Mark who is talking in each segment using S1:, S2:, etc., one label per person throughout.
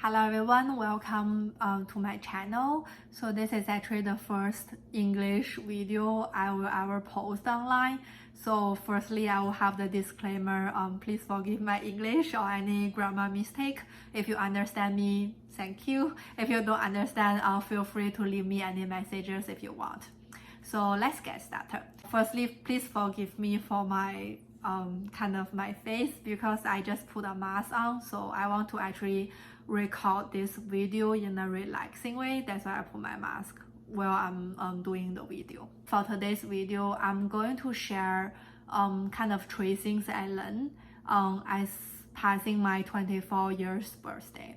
S1: Hello everyone, welcome to my channel. So this is actually the first English video I will ever post online. So firstly, I will have the disclaimer, please forgive my English or any grammar mistake. If you understand me, thank you. If you don't understand, feel free to leave me any messages if you want. So let's get started. Firstly, please forgive me for my kind of my face because I just put a mask on, so I want to actually record this video in a relaxing way. That's why I put my mask while I'm doing the video. For today's video, I'm going to share kind of 3 things I learned as passing my 24 years birthday.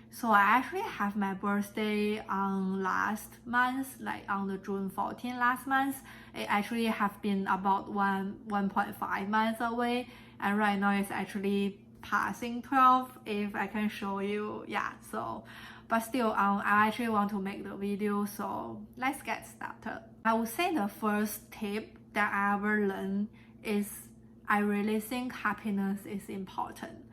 S1: So I actually have my birthday on last month, like on the June 14 last month. It actually have been about 1.5 months away, and right now it's actually passing 12 if I can show you. Yeah, so but still I actually want to make the video, so let's get started. I would say the first tip that I ever learned is I really think happiness is important.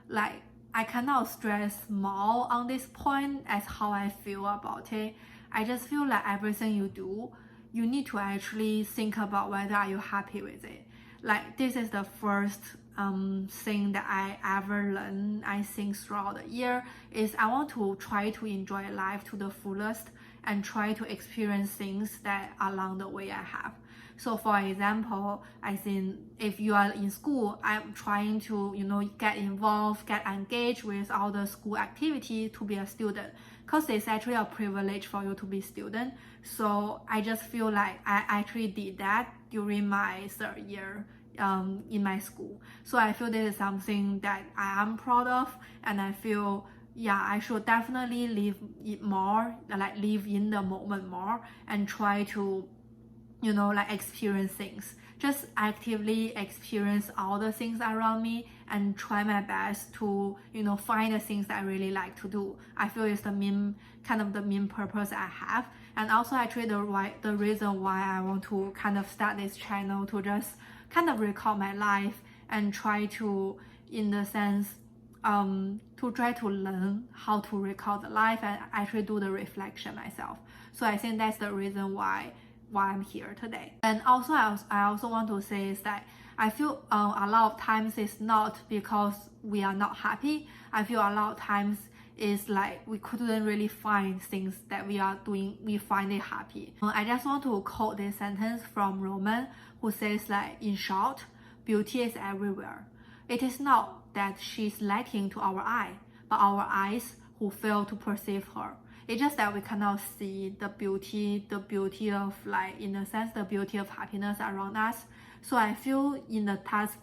S1: Like, I cannot stress more on this point as how I feel about it. I just feel like everything you do, you need to actually think about whether are you happy with it. Like, this is the first thing that I ever learned, I think, throughout the year, is I want to try to enjoy life to the fullest and try to experience things that along the way I have. So for example, I think if you are in school, I'm trying to, get involved, get engaged with all the school activity to be a student, because it's actually a privilege for you to be a student. So I just feel like I actually did that during my 3rd year in my school. So I feel this is something that I am proud of, and I feel, yeah, I should definitely live it more, like live in the moment more, and try to, experience things. Just actively experience all the things around me and try my best to, find the things that I really like to do. I feel it's the main purpose I have. And also actually the reason why I want to kind of start this channel, to just kind of record my life and try to, in the sense, to try to learn how to record the life and actually do the reflection myself. So I think that's the reason why I'm here today. And also I also want to say is that I feel a lot of times it's not because we are not happy. I feel a lot of times is like we couldn't really find things that we are doing, we find it happy. I just want to quote this sentence from Romain, who says, like, in short, beauty is everywhere. It is not that she's lacking to our eye, but our eyes who fail to perceive her. It's just that we cannot see the beauty of, like, in a sense, the beauty of happiness around us. So I feel in the past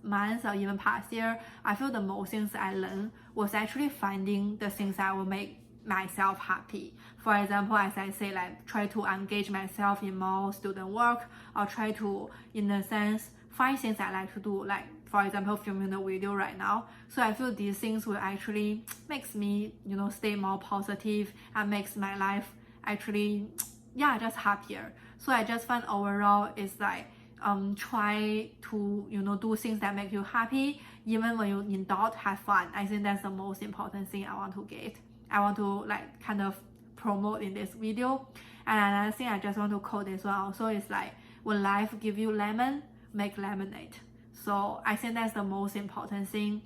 S1: months or even past year, I feel the most things I learned was actually finding the things that will make myself happy. For example, as I say, like, try to engage myself in more student work, or try to, in a sense, find things I like to do, like, for example, filming the video right now. So I feel these things will actually makes me, stay more positive and makes my life actually, yeah, just happier. So I just find overall it's like, try to, do things that make you happy, even when you in doubt, have fun. I think that's the most important thing I want to, like, kind of promote in this video. And another thing I just want to quote this one also is like, when life give you lemon, make lemonade. So I think that's the most important thing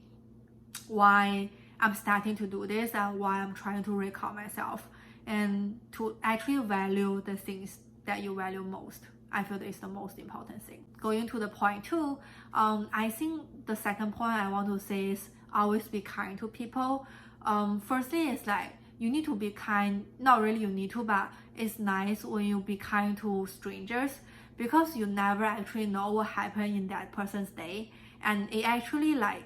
S1: why I'm starting to do this and why I'm trying to record myself, and to actually value the things that you value most. I feel that is the most important thing. Going to the point 2, I think the second point I want to say is always be kind to people. Firstly, it's like you need to be kind, not really you need to, but it's nice when you be kind to strangers, because you never actually know what happened in that person's day. And it actually, like,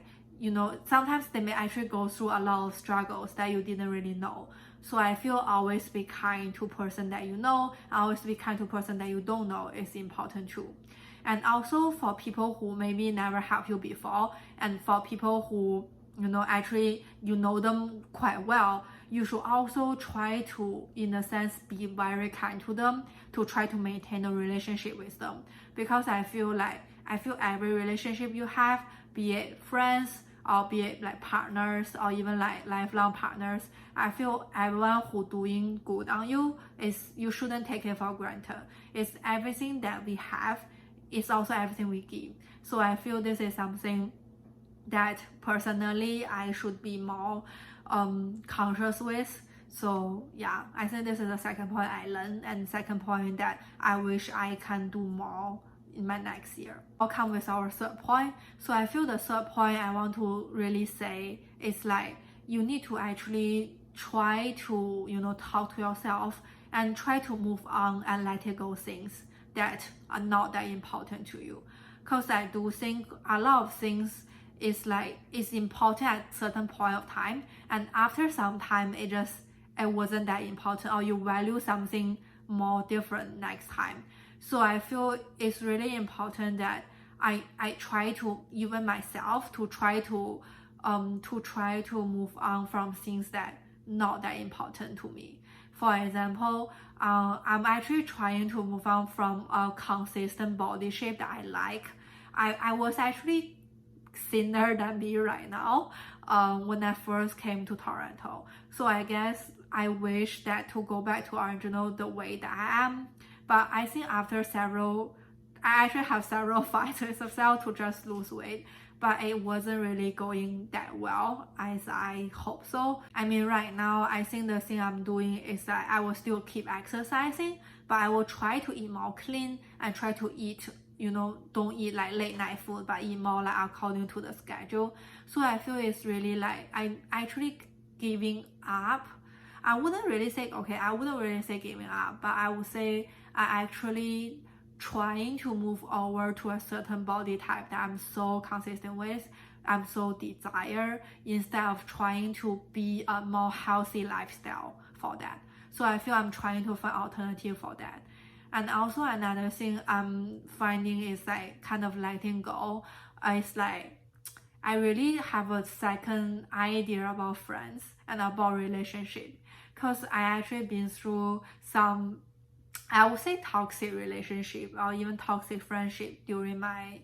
S1: sometimes they may actually go through a lot of struggles that you didn't really know. So I feel always be kind to person that you know, always be kind to person that you don't know is important too. And also for people who maybe never helped you before, and for people who, actually you know them quite well, you should also try to, in a sense, be very kind to them, to try to maintain a relationship with them. Because I feel every relationship you have, be it friends or be it like partners or even like lifelong partners, I feel everyone who doing good on you is, you shouldn't take it for granted. It's everything that we have, it's also everything we give. So I feel this is something that personally I should be more conscious with. So yeah, I think this is the second point I learned, and second point that I wish I can do more in my next year. I'll come with our third point. So I feel the third point I want to really say is like, you need to actually try to, talk to yourself and try to move on and let it go things that are not that important to you. Because I do think a lot of things is like, it's important at certain point of time, and after some time it wasn't that important, or you value something more different next time. So I feel it's really important that I try to, even myself, to try to move on from things that not that important to me. For example, I'm actually trying to move on from a consistent body shape that I like. I was actually thinner than me right now when I first came to Toronto. So I guess I wish that to go back to original the way that I am. But I think after I actually have several fights with myself to just lose weight, but it wasn't really going that well as I hope so. I mean, right now, I think the thing I'm doing is that I will still keep exercising, but I will try to eat more clean and try to eat, don't eat like late night food, but eat more like according to the schedule. So I feel it's really like, I'm actually giving up. I wouldn't really say giving up, but I would say I actually trying to move over to a certain body type that I'm so consistent with, I'm so desire, instead of trying to be a more healthy lifestyle for that. So I feel I'm trying to find alternative for that. And also another thing I'm finding is like kind of letting go. It's like I really have a second idea about friends and about relationship, because I actually been through some, I would say, toxic relationship or even toxic friendship during my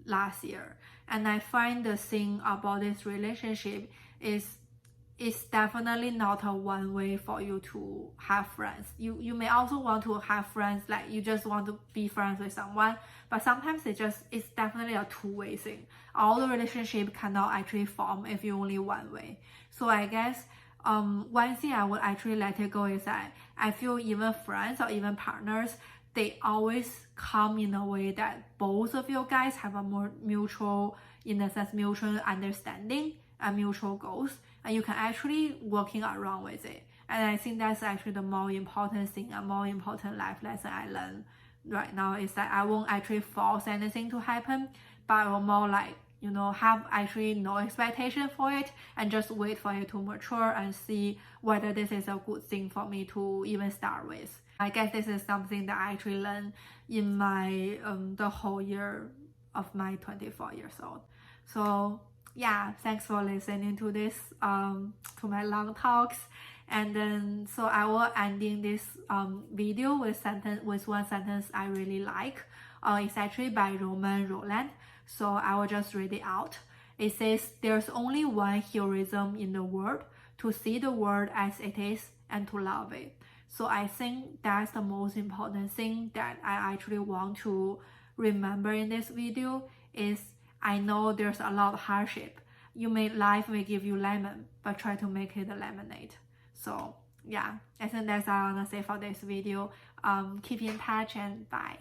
S1: last year. And I find the thing about this relationship is it's definitely not a one way for you to have friends. You may also want to have friends, like you just want to be friends with someone, but sometimes it's definitely a two-way thing. All the relationship cannot actually form if you only one way. So I guess one thing I would actually let it go is that I feel even friends or even partners, they always come in a way that both of you guys have a more mutual, in a sense, mutual understanding and mutual goals, and you can actually working around with it. And I think that's actually the more important thing, a more important life lesson I learned right now, is that I won't actually force anything to happen, but I will more like, have actually no expectation for it and just wait for it to mature and see whether this is a good thing for me to even start with. I guess this is something that I actually learned in my the whole year of my 24 years old. So yeah, thanks for listening to this to my long talks. And then so I will ending this video with one sentence I really like. It's actually by Romain Rolland. So I will just read it out. It says, "There's only one heroism in the world: to see the world as it is and to love it." So I think that's the most important thing that I actually want to remember in this video. Is I know there's a lot of hardship. Life may give you lemon, but try to make it a lemonade. So yeah, I think that's all I want to say for this video. Keep in touch and bye.